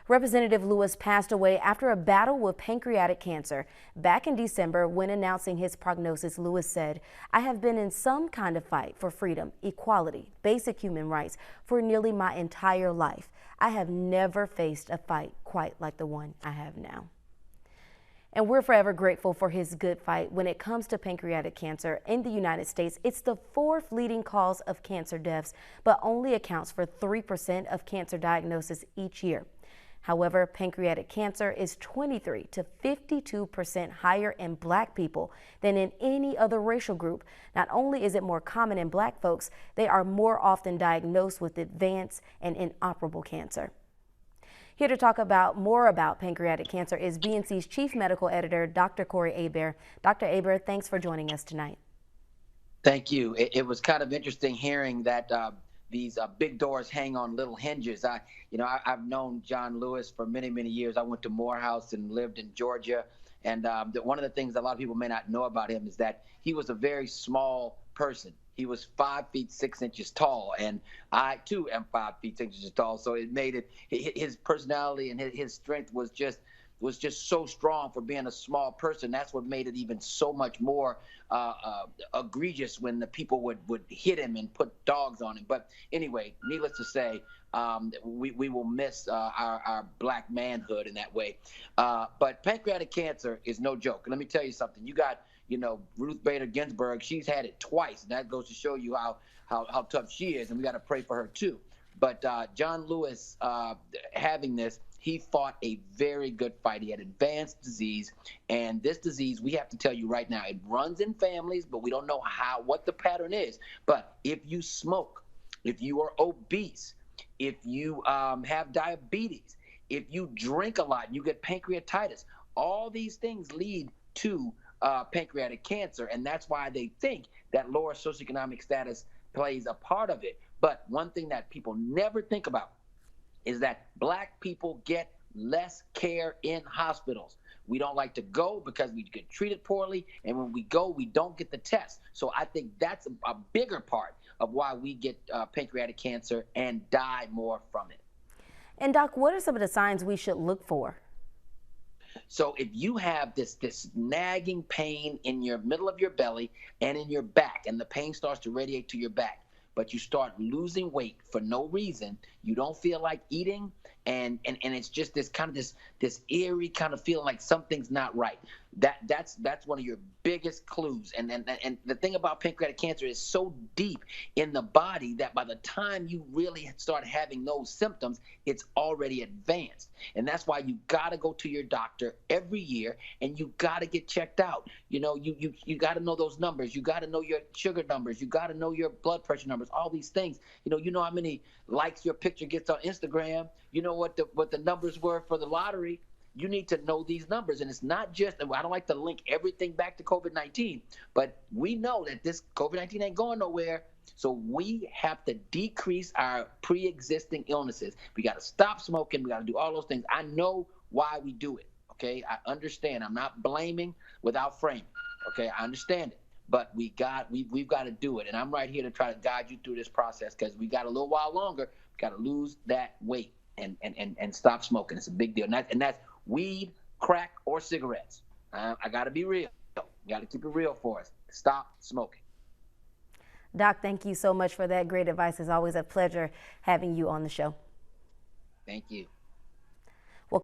Representative Lewis passed away after a battle with pancreatic cancer. Back in December, when announcing his prognosis, Lewis said, "I have been in some kind of fight for freedom, equality, basic human rights for nearly my entire life. I have never faced a fight quite like the one I have now." And we're forever grateful for his good fight. When it comes to pancreatic cancer in the United States, it's the fourth leading cause of cancer deaths, but only accounts for 3% of cancer diagnoses each year. However, pancreatic cancer is 23 to 52% higher in Black people than in any other racial group. Not only is it more common in Black folks, they are more often diagnosed with advanced and inoperable cancer. Here to talk more about pancreatic cancer is BNC's Chief Medical Editor, Dr. Corey Hebert. Dr. Hebert, thanks for joining us tonight. Thank you. It was kind of interesting hearing that these big doors hang on little hinges. I've known John Lewis for many, many years. I went to Morehouse and lived in Georgia. And one of the things a lot of people may not know about him is that he was a very small person. He was 5 feet 6 inches tall, and I too am 5 feet 6 inches tall. So it made it, his personality and his strength was just so strong for being a small person. That's what made it even so much more egregious when the people would hit him and put dogs on him. But anyway, needless to say, we will miss our Black manhood in that way. But pancreatic cancer is no joke. And let me tell you something. You got, Ruth Bader Ginsburg. She's had it twice. And that goes to show you how tough she is. And we got to pray for her too. But John Lewis having this, he fought a very good fight. He had advanced disease, and this disease, we have to tell you right now, it runs in families, but we don't know what the pattern is. But if you smoke, if you are obese, if you have diabetes, if you drink a lot and you get pancreatitis, all these things lead to pancreatic cancer, and that's why they think that lower socioeconomic status plays a part of it. But one thing that people never think about is that Black people get less care in hospitals. We don't like to go because we get treated poorly, and when we go, we don't get the test. So I think that's a bigger part of why we get pancreatic cancer and die more from it. And Doc, what are some of the signs we should look for? So if you have this nagging pain in your middle of your belly and in your back, and the pain starts to radiate to your back, but you start losing weight for no reason, you don't feel like eating, and it's just this eerie kind of feeling like something's not right. That's one of your biggest clues. And the thing about pancreatic cancer is so deep in the body that by the time you really start having those symptoms, it's already advanced. And that's why you got to go to your doctor every year, and you got to get checked out. You got to know those numbers. You got to know your sugar numbers. You got to know your blood pressure numbers. All these things. You know how many likes your picture gets on Instagram. You know what the numbers were for the lottery. You need to know these numbers. And it's not just, I don't like to link everything back to COVID-19, but we know that this COVID-19 ain't going nowhere. So we have to decrease our pre-existing illnesses. We got to stop smoking. We got to do all those things. I know why we do it. Okay. I understand. I'm not blaming without framing. Okay. I understand it. But we've got to do it. And I'm right here to try to guide you through this process, because we got a little while longer. We got to lose that weight and stop smoking. It's a big deal. And that's weed, crack, or cigarettes. I got to be real. Got to keep it real for us. Stop smoking. Doc, thank you so much for that great advice. It's always a pleasure having you on the show. Thank you.